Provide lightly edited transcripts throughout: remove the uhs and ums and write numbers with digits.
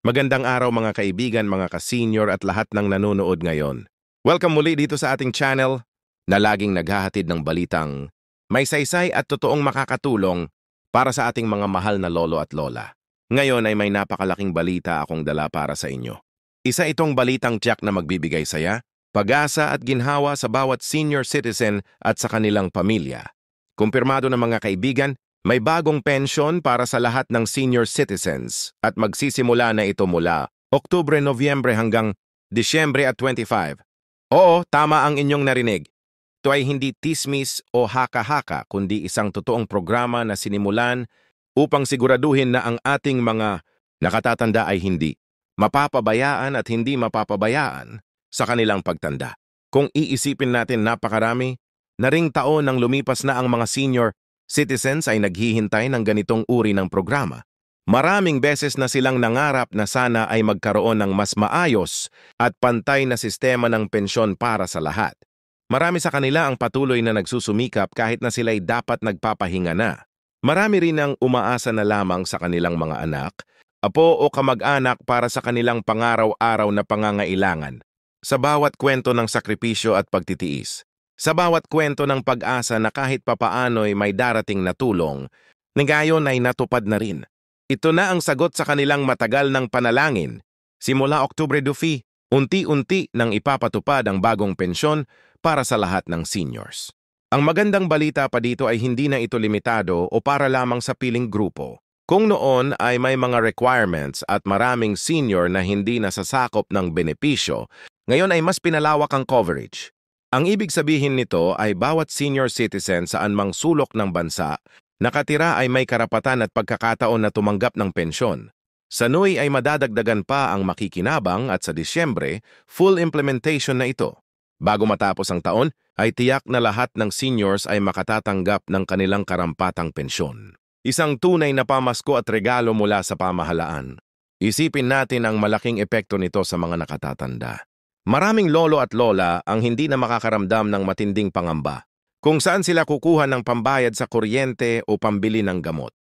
Magandang araw mga kaibigan, mga ka-senior at lahat ng nanonood ngayon. Welcome muli dito sa ating channel na laging naghahatid ng balitang may saysay at totoong makakatulong para sa ating mga mahal na lolo at lola. Ngayon ay may napakalaking balita akong dala para sa inyo. Isa itong balitang tiyak na magbibigay saya, pag-asa at ginhawa sa bawat senior citizen at sa kanilang pamilya. Kumpirmado ng mga kaibigan, may bagong pensyon para sa lahat ng senior citizens at magsisimula na ito mula Oktubre, Nobyembre hanggang Disyembre at 25. Oo, tama ang inyong narinig. Ito ay hindi tismis o haka-haka kundi isang totoong programa na sinimulan upang siguraduhin na ang ating mga nakatatanda ay hindi mapapabayaan at hindi mapapabayaan sa kanilang pagtanda. Kung iisipin natin napakarami, na ring taon nang lumipas na ang mga senior citizens ay naghihintay ng ganitong uri ng programa. Maraming beses na silang nangarap na sana ay magkaroon ng mas maayos at pantay na sistema ng pensyon para sa lahat. Marami sa kanila ang patuloy na nagsusumikap kahit na sila'y dapat nagpapahinga na. Marami rin ang umaasa na lamang sa kanilang mga anak, apo o kamag-anak para sa kanilang pangaraw-araw na pangangailangan. Sa bawat kwento ng sakripisyo at pagtitiis, sa bawat kwento ng pag-asa na kahit papaano'y may darating na tulong, ngayon ay natupad na rin. Ito na ang sagot sa kanilang matagal ng panalangin. Simula Oktubre Dufi, unti-unti nang ipapatupad ang bagong pensyon para sa lahat ng seniors. Ang magandang balita pa dito ay hindi na ito limitado o para lamang sa piling grupo. Kung noon ay may mga requirements at maraming senior na hindi nasasakop ng benepisyo, ngayon ay mas pinalawak ang coverage. Ang ibig sabihin nito ay bawat senior citizen saan mang sulok ng bansa, nakatira ay may karapatan at pagkakataon na tumanggap ng pensyon. Sa NUI ay madadagdagan pa ang makikinabang at sa Disyembre, full implementation na ito. Bago matapos ang taon, ay tiyak na lahat ng seniors ay makatatanggap ng kanilang karampatang pensyon. Isang tunay na pamasko at regalo mula sa pamahalaan. Isipin natin ang malaking epekto nito sa mga nakatatanda. Maraming lolo at lola ang hindi na makakaramdam ng matinding pangamba kung saan sila kukuha ng pambayad sa kuryente o pambili ng gamot.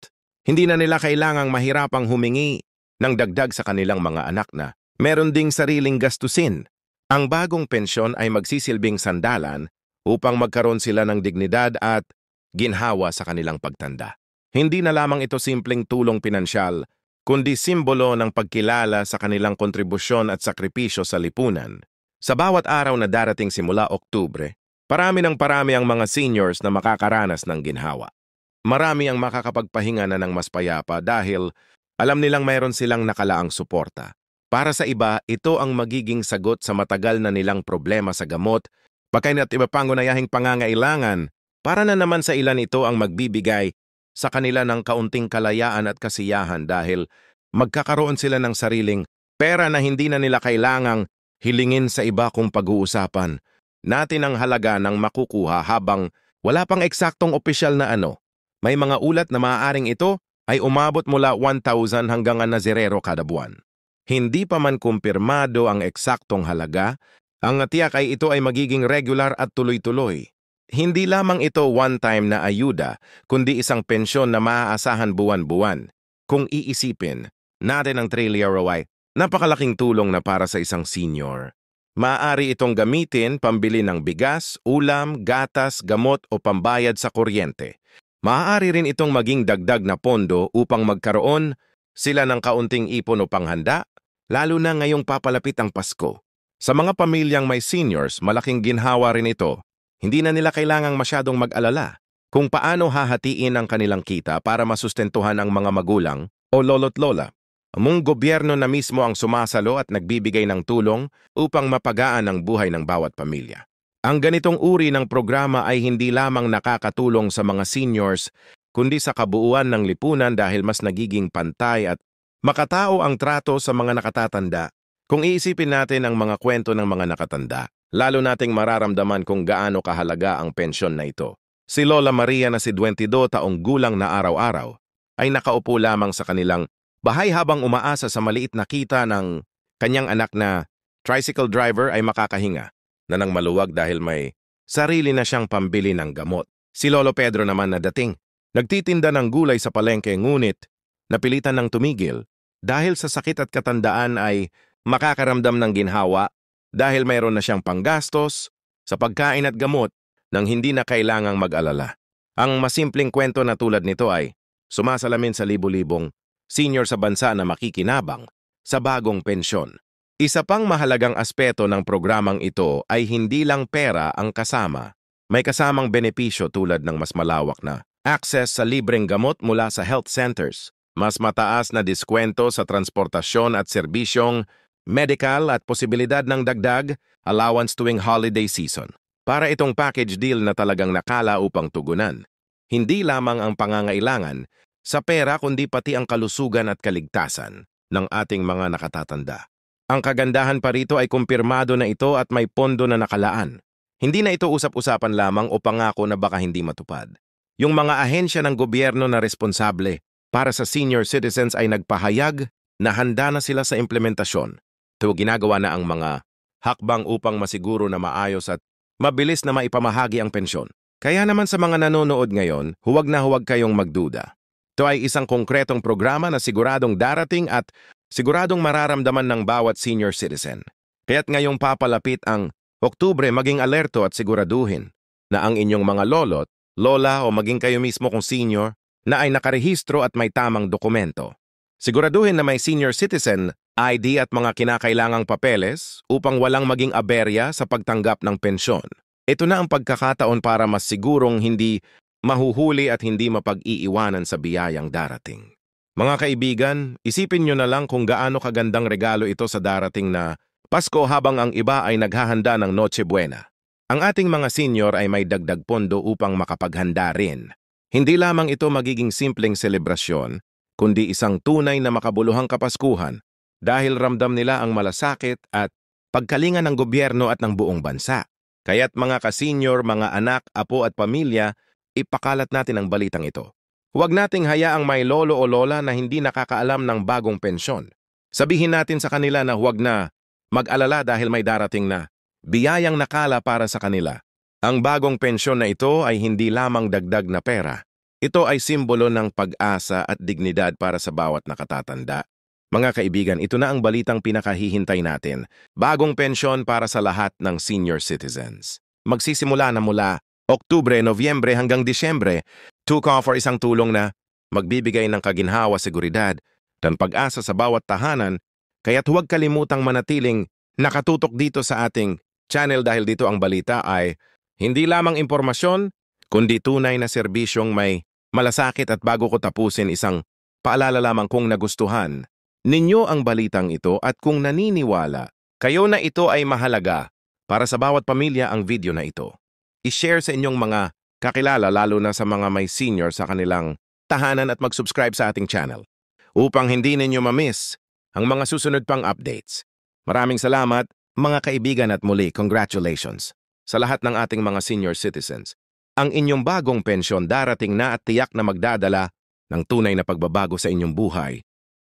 Hindi na nila kailangang mahirapang humingi ng dagdag sa kanilang mga anak na meron ding sariling gastusin. Ang bagong pensyon ay magsisilbing sandalan upang magkaroon sila ng dignidad at ginhawa sa kanilang pagtanda. Hindi na lamang ito simpleng tulong pinansyal, kundi simbolo ng pagkilala sa kanilang kontribusyon at sakripisyo sa lipunan. Sa bawat araw na darating simula Oktubre, parami ng parami ang mga seniors na makakaranas ng ginhawa. Marami ang makakapagpahinga na ng mas payapa dahil alam nilang mayroon silang nakalaang suporta. Para sa iba, ito ang magiging sagot sa matagal na nilang problema sa gamot, pagkain at iba pang gunayahing pangangailangan. Para na naman sa ilan ito ang magbibigay sa kanila ng kaunting kalayaan at kasiyahan dahil magkakaroon sila ng sariling pera na hindi na nila kailangang hilingin sa iba kung pag-uusapan natin ang halaga ng makukuha habang wala pang eksaktong opisyal na ano. May mga ulat na maaaring ito ay umabot mula 1,000 hanggang na zerero kada buwan. Hindi pa man kumpirmado ang eksaktong halaga, ang tiyak ay ito ay magiging regular at tuloy-tuloy. Hindi lamang ito one-time na ayuda, kundi isang pensyon na maaasahan buwan-buwan. Kung iisipin natin ang trillion ay napakalaking tulong na para sa isang senior. Maaari itong gamitin pambili ng bigas, ulam, gatas, gamot o pambayad sa kuryente. Maaari rin itong maging dagdag na pondo upang magkaroon sila ng kaunting ipon o panghanda, lalo na ngayong papalapit ang Pasko. Sa mga pamilyang may seniors, malaking ginhawa rin ito. Hindi na nila kailangang masyadong mag-alala kung paano hahatiin ang kanilang kita para masustentuhan ang mga magulang o lolo't lola. Ang gobyerno na mismo ang sumasalo at nagbibigay ng tulong upang mapagaan ang buhay ng bawat pamilya. Ang ganitong uri ng programa ay hindi lamang nakakatulong sa mga seniors, kundi sa kabuuan ng lipunan dahil mas nagiging pantay at makatao ang trato sa mga nakatatanda. Kung iisipin natin ang mga kwento ng mga nakatanda, lalo nating mararamdaman kung gaano kahalaga ang pensyon na ito. Si Lola Maria na si 22 taong gulang na araw-araw ay nakaupo lamang sa kanilang bahay habang umaasa sa maliit na kita ng kanyang anak na tricycle driver ay makakahinga na nang maluwag dahil may sarili na siyang pambili ng gamot. Si Lolo Pedro naman na dating nagtitinda ng gulay sa palengke ngunit napilitan ng tumigil dahil sa sakit at katandaan ay makakaramdam ng ginhawa dahil mayroon na siyang panggastos sa pagkain at gamot nang hindi na kailangang mag-alala. Ang masimpleng kwento na tulad nito ay sumasalamin sa libu-libong senior sa bansa na makikinabang sa bagong pensyon. Isa pang mahalagang aspeto ng programang ito ay hindi lang pera ang kasama. May kasamang benepisyo tulad ng mas malawak na access sa libreng gamot mula sa health centers, mas mataas na diskwento sa transportasyon at serbisyong medical at posibilidad ng dagdag allowance tuwing holiday season. Para itong package deal na talagang nakala upang tugunan. Hindi lamang ang pangangailangan sa pera kundi pati ang kalusugan at kaligtasan ng ating mga nakatatanda. Ang kagandahan pa rito ay kumpirmado na ito at may pondo na nakalaan. Hindi na ito usap-usapan lamang o pangako na baka hindi matupad. Yung mga ahensya ng gobyerno na responsable para sa senior citizens ay nagpahayag na handa na sila sa implementasyon. Ito ginagawa na ang mga hakbang upang masiguro na maayos at mabilis na maipamahagi ang pensyon. Kaya naman sa mga nanonood ngayon, huwag na huwag kayong magduda. Ito ay isang konkretong programa na siguradong darating at siguradong mararamdaman ng bawat senior citizen. Kaya't ngayong papalapit ang Oktubre, maging alerto at siguraduhin na ang inyong mga lolo't, lola o maging kayo mismo kung senior na ay nakarehistro at may tamang dokumento. Siguraduhin na may senior citizen ID at mga kinakailangang papeles upang walang maging aberya sa pagtanggap ng pensyon. Ito na ang pagkakataon para mas sigurong hindi mahuhuli at hindi mapag-iiwanan sa biyayang darating. Mga kaibigan, isipin nyo na lang kung gaano kagandang regalo ito sa darating na Pasko habang ang iba ay naghahanda ng Noche Buena. Ang ating mga senior ay may dagdag pondo upang makapaghanda rin. Hindi lamang ito magiging simpleng selebrasyon, kundi isang tunay na makabuluhang kapaskuhan dahil ramdam nila ang malasakit at pagkalinga ng gobyerno at ng buong bansa. Kaya't mga ka-senior, mga anak, apo at pamilya, ipakalat natin ang balitang ito. Huwag nating hayaang may lolo o lola na hindi nakakaalam ng bagong pensyon. Sabihin natin sa kanila na huwag na mag-alala dahil may darating na biyayang nakala para sa kanila. Ang bagong pensyon na ito ay hindi lamang dagdag na pera. Ito ay simbolo ng pag-asa at dignidad para sa bawat nakatatanda. Mga kaibigan, ito na ang balitang pinakahihintay natin. Bagong pensyon para sa lahat ng senior citizens. Magsisimula na mula Oktubre, Nobyembre hanggang Disyembre. Took off for isang tulong na magbibigay ng kaginhawa, seguridad, dan pag-asa sa bawat tahanan. Kaya't huwag kalimutang manatiling nakatutok dito sa ating channel dahil dito ang balita ay hindi lamang impormasyon, kundi tunay na serbisyong may malasakit. At bago ko tapusin, isang paalala lamang kung nagustuhan ninyo ang balitang ito at kung naniniwala kayo na ito ay mahalaga para sa bawat pamilya ang video na ito. I-share sa inyong mga kakilala lalo na sa mga may senior sa kanilang tahanan at mag-subscribe sa ating channel upang hindi ninyo ma-miss ang mga susunod pang updates. Maraming salamat mga kaibigan at muli congratulations sa lahat ng ating mga senior citizens. Ang inyong bagong pensyon darating na at tiyak na magdadala ng tunay na pagbabago sa inyong buhay